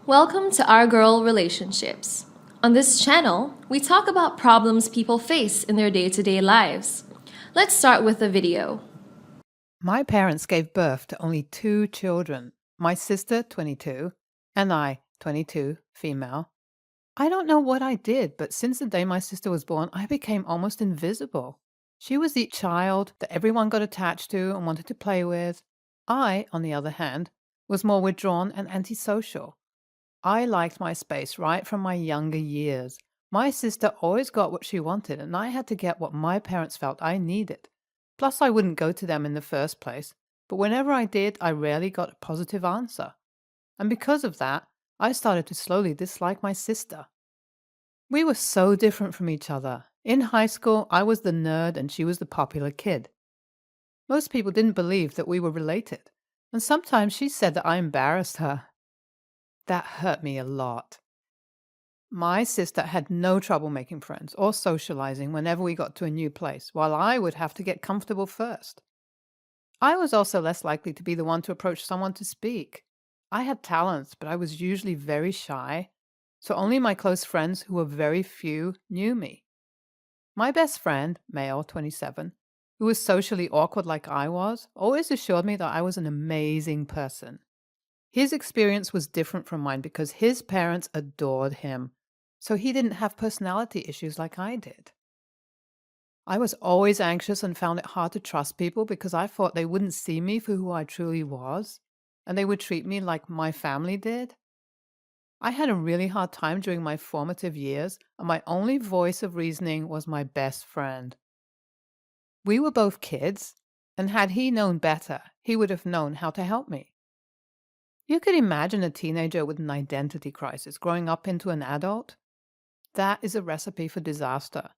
Welcome to Our Girl Relationships. On this channel, we talk about problems people face in their day-to-day lives. Let's start with a video. My parents gave birth to only two children, my sister, 22, and I, 22, female. I don't know what I did, but since the day my sister was born, I became almost invisible. She was the child that everyone got attached to and wanted to play with. I, on the other hand, was more withdrawn and antisocial. I liked my space right from my younger years. My sister always got what she wanted, and I had to get what my parents felt I needed. Plus, I wouldn't go to them in the first place, but whenever I did, I rarely got a positive answer. And because of that, I started to slowly dislike my sister. We were so different from each other. In high school, I was the nerd and she was the popular kid. Most people didn't believe that we were related, and sometimes she said that I embarrassed her. That hurt me a lot. My sister had no trouble making friends or socializing whenever we got to a new place, while I would have to get comfortable first. I was also less likely to be the one to approach someone to speak. I had talents, but I was usually very shy, so only my close friends, who were very few, knew me. My best friend, male, 27, who was socially awkward like I was, always assured me that I was an amazing person. His experience was different from mine because his parents adored him, so he didn't have personality issues like I did. I was always anxious and found it hard to trust people because I thought they wouldn't see me for who I truly was, and they would treat me like my family did. I had a really hard time during my formative years, and my only voice of reasoning was my best friend. We were both kids, and had he known better, he would have known how to help me. You could imagine a teenager with an identity crisis growing up into an adult. That is a recipe for disaster.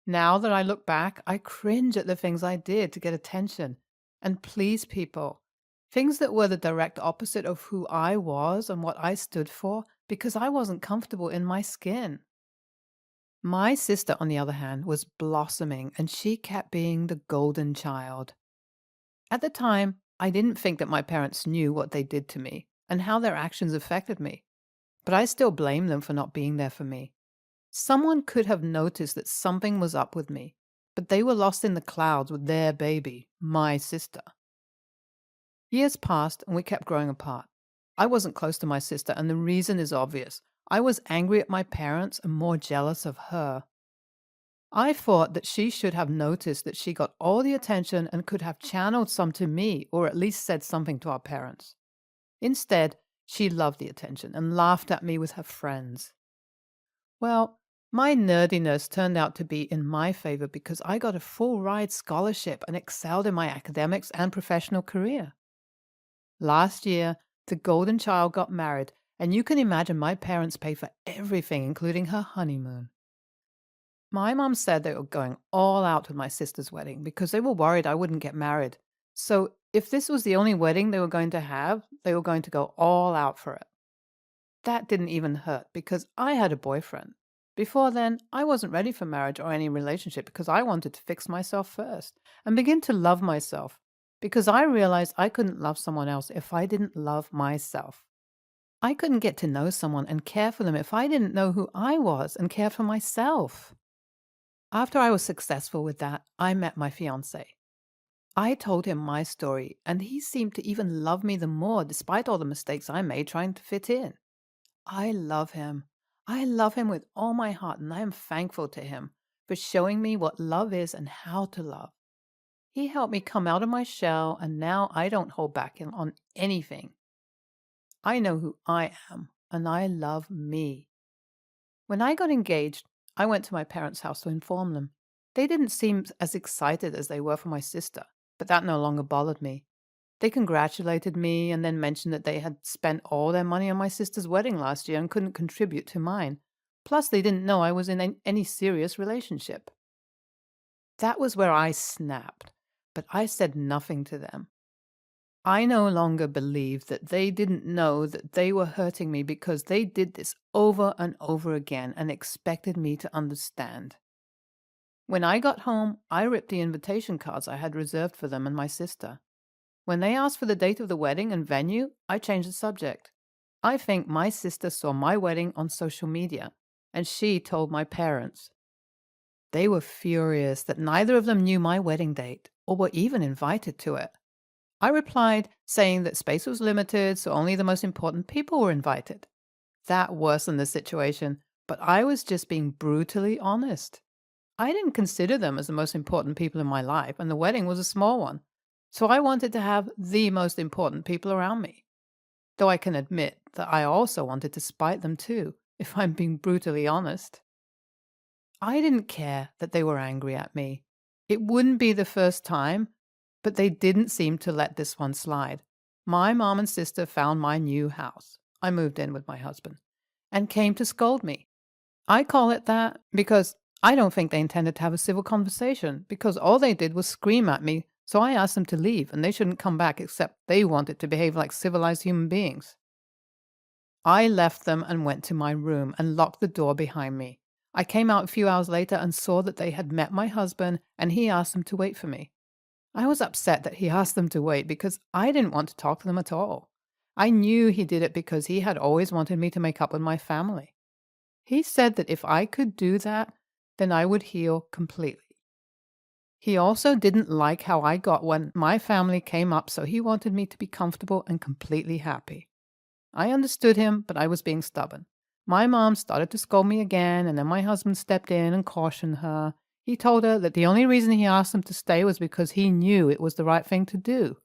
Now that I look back, I cringe at the things I did to get attention and please people. Things that were the direct opposite of who I was and what I stood for because I wasn't comfortable in my skin. My sister, on the other hand, was blossoming and she kept being the golden child. At the time, I didn't think that my parents knew what they did to me and how their actions affected me, but I still blame them for not being there for me. Someone could have noticed that something was up with me, but they were lost in the clouds with their baby, my sister. Years passed and we kept growing apart. I wasn't close to my sister, and the reason is obvious. I was angry at my parents and more jealous of her. I thought that she should have noticed that she got all the attention and could have channeled some to me or at least said something to our parents. Instead, she loved the attention and laughed at me with her friends. Well, my nerdiness turned out to be in my favor because I got a full ride scholarship and excelled in my academics and professional career. Last year, the golden child got married, and you can imagine my parents paid for everything, including her honeymoon. My mom said they were going all out with my sister's wedding because they were worried I wouldn't get married. So if this was the only wedding they were going to have, they were going to go all out for it. That didn't even hurt because I had a boyfriend. Before then, I wasn't ready for marriage or any relationship because I wanted to fix myself first and begin to love myself because I realized I couldn't love someone else if I didn't love myself. I couldn't get to know someone and care for them if I didn't know who I was and care for myself. After I was successful with that, I met my fiancé. I told him my story, and he seemed to even love me the more despite all the mistakes I made trying to fit in. I love him. I love him with all my heart, and I am thankful to him for showing me what love is and how to love. He helped me come out of my shell, and now I don't hold back on anything. I know who I am, and I love me. When I got engaged, I went to my parents' house to inform them. They didn't seem as excited as they were for my sister, but that no longer bothered me. They congratulated me and then mentioned that they had spent all their money on my sister's wedding last year and couldn't contribute to mine. Plus, they didn't know I was in any serious relationship. That was where I snapped, but I said nothing to them. I no longer believed that they didn't know that they were hurting me because they did this over and over again and expected me to understand. When I got home, I ripped the invitation cards I had reserved for them and my sister. When they asked for the date of the wedding and venue, I changed the subject. I think my sister saw my wedding on social media, and she told my parents. They were furious that neither of them knew my wedding date or were even invited to it. I replied, saying that space was limited, so only the most important people were invited. That worsened the situation, but I was just being brutally honest. I didn't consider them as the most important people in my life, and the wedding was a small one. So I wanted to have the most important people around me. Though I can admit that I also wanted to spite them too, if I'm being brutally honest. I didn't care that they were angry at me. It wouldn't be the first time, but they didn't seem to let this one slide. My mom and sister found my new house. I moved in with my husband and came to scold me. I call it that because I don't think they intended to have a civil conversation, because all they did was scream at me, so I asked them to leave and they shouldn't come back except they wanted to behave like civilized human beings. I left them and went to my room and locked the door behind me. I came out a few hours later and saw that they had met my husband and he asked them to wait for me. I was upset that he asked them to wait because I didn't want to talk to them at all. I knew he did it because he had always wanted me to make up with my family. He said that if I could do that, then I would heal completely. He also didn't like how I got when my family came up, so he wanted me to be comfortable and completely happy. I understood him, but I was being stubborn. My mom started to scold me again, and then my husband stepped in and cautioned her. He told her that the only reason he asked them to stay was because he knew it was the right thing to do.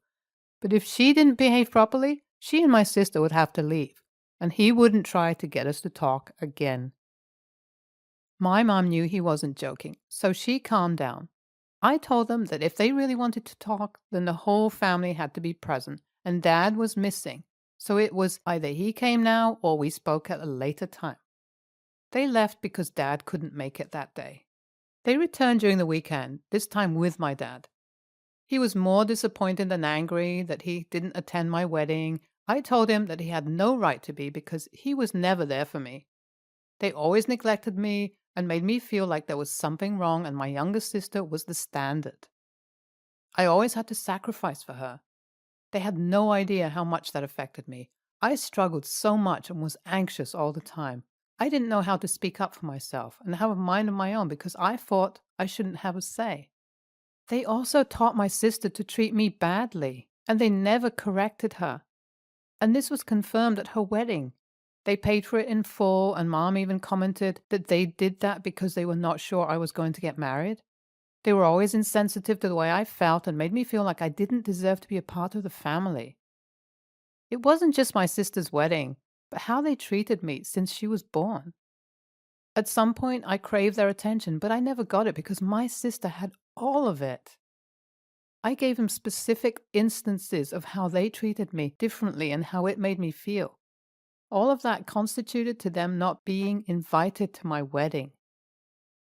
But if she didn't behave properly, she and my sister would have to leave, and he wouldn't try to get us to talk again. My mom knew he wasn't joking, so she calmed down. I told them that if they really wanted to talk, then the whole family had to be present, and Dad was missing, so it was either he came now or we spoke at a later time. They left because Dad couldn't make it that day. They returned during the weekend, this time with my dad. He was more disappointed than angry that he didn't attend my wedding. I told him that he had no right to be because he was never there for me. They always neglected me and made me feel like there was something wrong and my younger sister was the standard. I always had to sacrifice for her. They had no idea how much that affected me. I struggled so much and was anxious all the time. I didn't know how to speak up for myself and have a mind of my own because I thought I shouldn't have a say. They also taught my sister to treat me badly, and they never corrected her. And this was confirmed at her wedding. They paid for it in full, and Mom even commented that they did that because they were not sure I was going to get married. They were always insensitive to the way I felt and made me feel like I didn't deserve to be a part of the family. It wasn't just my sister's wedding, but how they treated me since she was born. At some point, I craved their attention, but I never got it because my sister had all of it. I gave them specific instances of how they treated me differently and how it made me feel. All of that constituted to them not being invited to my wedding.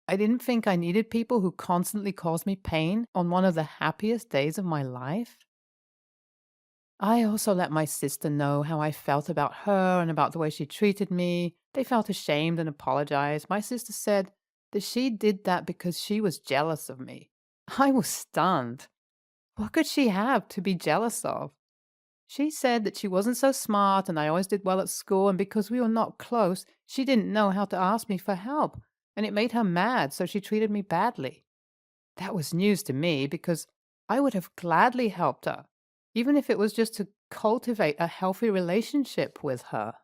I didn't think I needed people who constantly caused me pain on one of the happiest days of my life. I also let my sister know how I felt about her and about the way she treated me. They felt ashamed and apologized. My sister said that she did that because she was jealous of me. I was stunned. What could she have to be jealous of? She said that she wasn't so smart and I always did well at school, and because we were not close, she didn't know how to ask me for help, and it made her mad, so she treated me badly. That was news to me because I would have gladly helped her, even if it was just to cultivate a healthy relationship with her.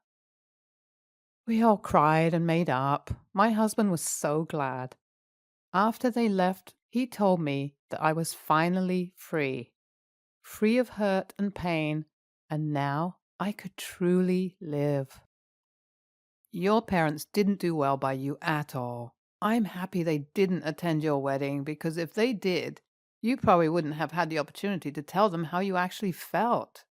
We all cried and made up. My husband was so glad. After they left, he told me that I was finally free. Free of hurt and pain, and now I could truly live. Your parents didn't do well by you at all. I'm happy they didn't attend your wedding because if they did, you probably wouldn't have had the opportunity to tell them how you actually felt.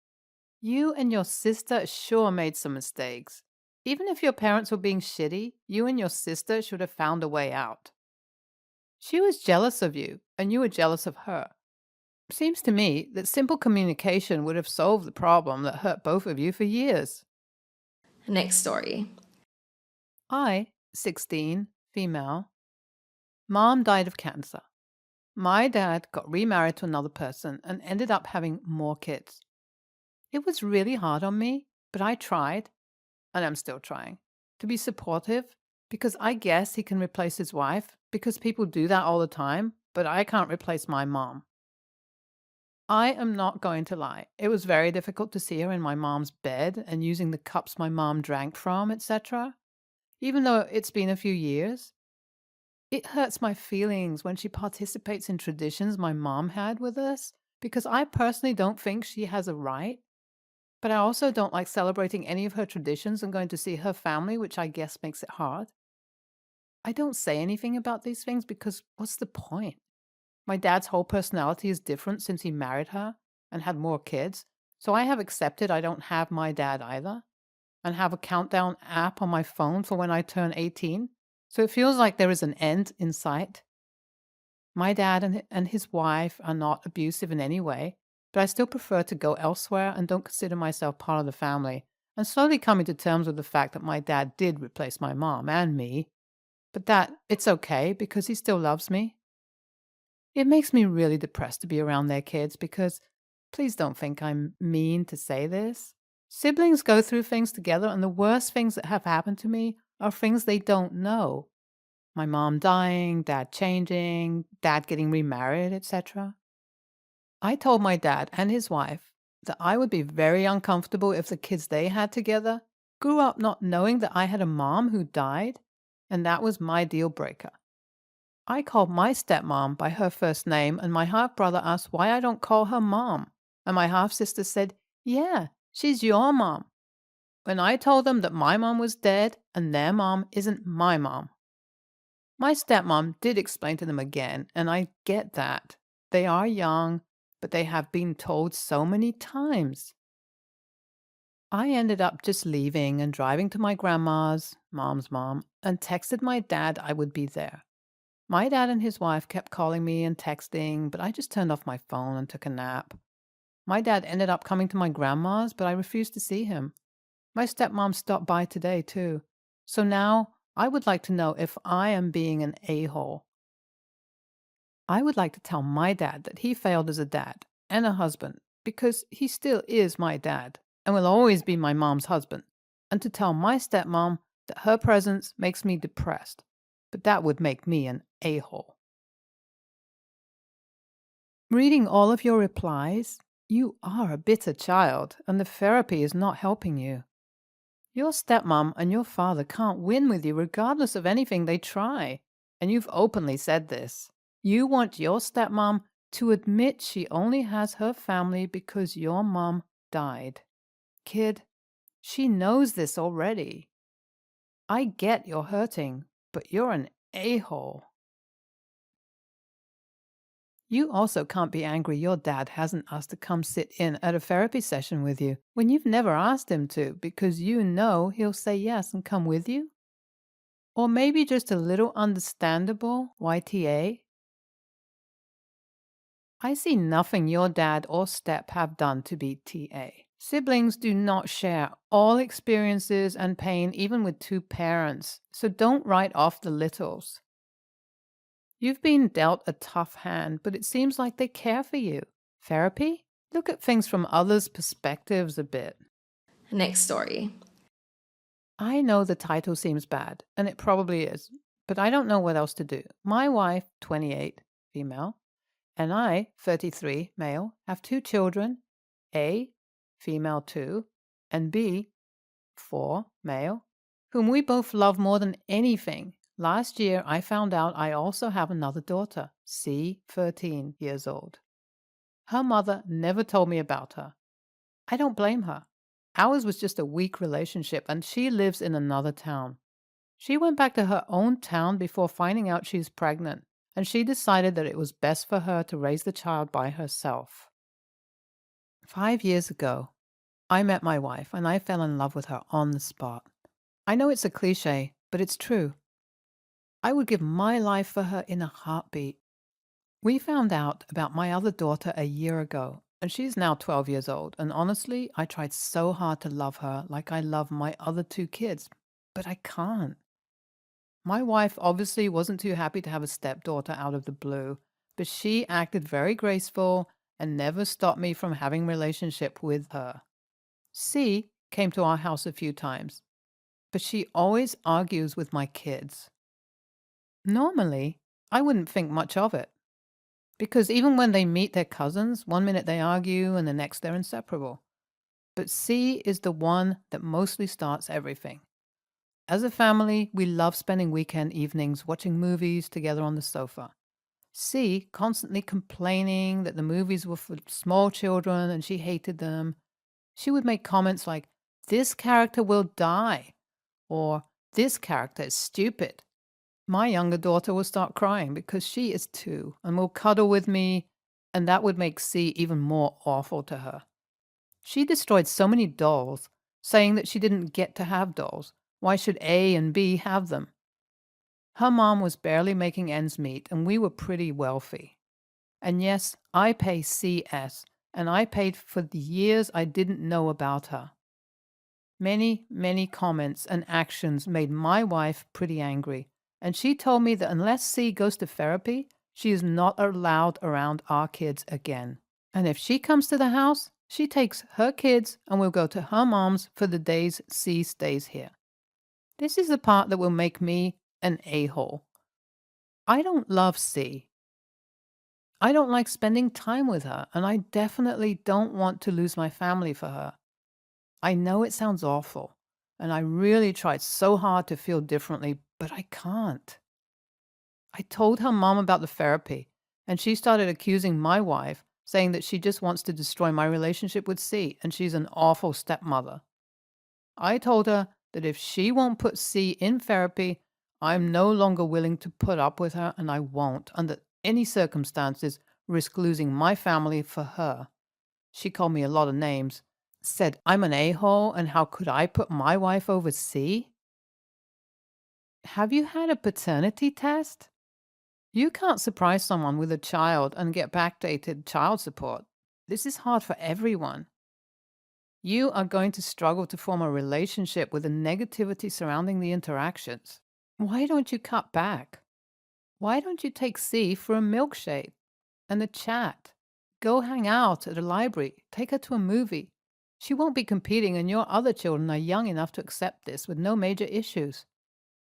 You and your sister sure made some mistakes. Even if your parents were being shitty, you and your sister should have found a way out. She was jealous of you, and you were jealous of her. Seems to me that simple communication would have solved the problem that hurt both of you for years. Next story. I, 16, female. Mom died of cancer. My dad got remarried to another person and ended up having more kids. It was really hard on me, but I tried, and I'm still trying, to be supportive because I guess he can replace his wife because people do that all the time, but I can't replace my mom. I am not going to lie. It was very difficult to see her in my mom's bed and using the cups my mom drank from, etc. Even though it's been a few years, it hurts my feelings when she participates in traditions my mom had with us because I personally don't think she has a right. But I also don't like celebrating any of her traditions and going to see her family, which I guess makes it hard. I don't say anything about these things because what's the point? My dad's whole personality is different since he married her and had more kids. So I have accepted I don't have my dad either and have a countdown app on my phone for when I turn 18. So it feels like there is an end in sight. My dad and his wife are not abusive in any way, but I still prefer to go elsewhere and don't consider myself part of the family. I'm slowly coming to terms with the fact that my dad did replace my mom and me, but that it's okay because he still loves me. It makes me really depressed to be around their kids because please don't think I'm mean to say this. Siblings go through things together, and the worst things that have happened to me are things they don't know. My mom dying, dad changing, dad getting remarried, etc. I told my dad and his wife that I would be very uncomfortable if the kids they had together grew up not knowing that I had a mom who died, and that was my deal breaker. I called my stepmom by her first name, and my half brother asked why I don't call her mom. And my half sister said, "Yeah, she's your mom." When I told them that my mom was dead and their mom isn't my mom. My stepmom did explain to them again, and I get that. They are young, but they have been told so many times. I ended up just leaving and driving to my grandma's, mom's mom, and texted my dad I would be there. My dad and his wife kept calling me and texting, but I just turned off my phone and took a nap. My dad ended up coming to my grandma's, but I refused to see him. My stepmom stopped by today, too. So now I would like to know if I am being an a-hole. I would like to tell my dad that he failed as a dad and a husband because he still is my dad and will always be my mom's husband, and to tell my stepmom that her presence makes me depressed, but that would make me an a-hole. Reading all of your replies, you are a bitter child, and the therapy is not helping you. Your stepmom and your father can't win with you regardless of anything they try, and you've openly said this. You want your stepmom to admit she only has her family because your mom died. Kid, she knows this already. I get you're hurting, but you're an a-hole. You also can't be angry your dad hasn't asked to come sit in at a therapy session with you when you've never asked him to because you know he'll say yes and come with you. Or maybe just a little understandable YTA. I see nothing your dad or step have done to be TA. Siblings do not share all experiences and pain even with two parents, so don't write off the littles. You've been dealt a tough hand, but it seems like they care for you. Therapy? Look at things from others' perspectives a bit. Next story. I know the title seems bad, and it probably is, but I don't know what else to do. My wife, 28, female, and I, 33, male, have two children, A, female 2, and B, 4, male, whom we both love more than anything. Last year, I found out I also have another daughter, C, 13 years old. Her mother never told me about her. I don't blame her. Ours was just a weak relationship, and she lives in another town. She went back to her own town before finding out she's pregnant, and she decided that it was best for her to raise the child by herself. 5 years ago, I met my wife, and I fell in love with her on the spot. I know it's a cliche, but it's true. I would give my life for her in a heartbeat. We found out about my other daughter a year ago, and she's now 12 years old, and honestly, I tried so hard to love her like I love my other two kids, but I can't. My wife obviously wasn't too happy to have a stepdaughter out of the blue, but she acted very graceful and never stopped me from having a relationship with her. C came to our house a few times, but she always argues with my kids. Normally, I wouldn't think much of it, because even when they meet their cousins, one minute they argue and the next they're inseparable. But C is the one that mostly starts everything. As a family, we love spending weekend evenings watching movies together on the sofa. C constantly complaining that the movies were for small children and she hated them. She would make comments like, "This character will die," or "This character is stupid." My younger daughter will start crying because she is 2 and will cuddle with me, and that would make C even more awful to her. She destroyed so many dolls, saying that she didn't get to have dolls. Why should A and B have them? Her mom was barely making ends meet, and we were pretty wealthy. And yes, I pay CS, and I paid for the years I didn't know about her. Many, many comments and actions made my wife pretty angry, and she told me that unless C goes to therapy, she is not allowed around our kids again. And if she comes to the house, she takes her kids and will go to her mom's for the days C stays here. This is the part that will make me an a-hole. I don't love C. I don't like spending time with her, and I definitely don't want to lose my family for her. I know it sounds awful, and I really tried so hard to feel differently, but I can't. I told her mom about the therapy, and she started accusing my wife, saying that she just wants to destroy my relationship with C, and she's an awful stepmother. I told her that if she won't put C in therapy, I'm no longer willing to put up with her, and I won't, under any circumstances, risk losing my family for her. She called me a lot of names, said I'm an a-hole, and how could I put my wife over C? Have you had a paternity test? You can't surprise someone with a child and get backdated child support. This is hard for everyone. You are going to struggle to form a relationship with the negativity surrounding the interactions. Why don't you cut back? Why don't you take C for a milkshake and a chat? Go hang out at a library, take her to a movie. She won't be competing, and your other children are young enough to accept this with no major issues.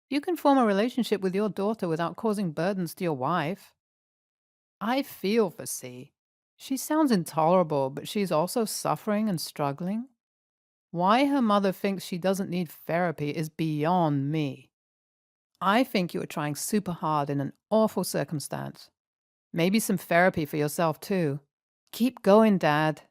You can form a relationship with your daughter without causing burdens to your wife. I feel for C. She sounds intolerable, but she's also suffering and struggling. Why her mother thinks she doesn't need therapy is beyond me. I think you are trying super hard in an awful circumstance. Maybe some therapy for yourself too. Keep going, Dad.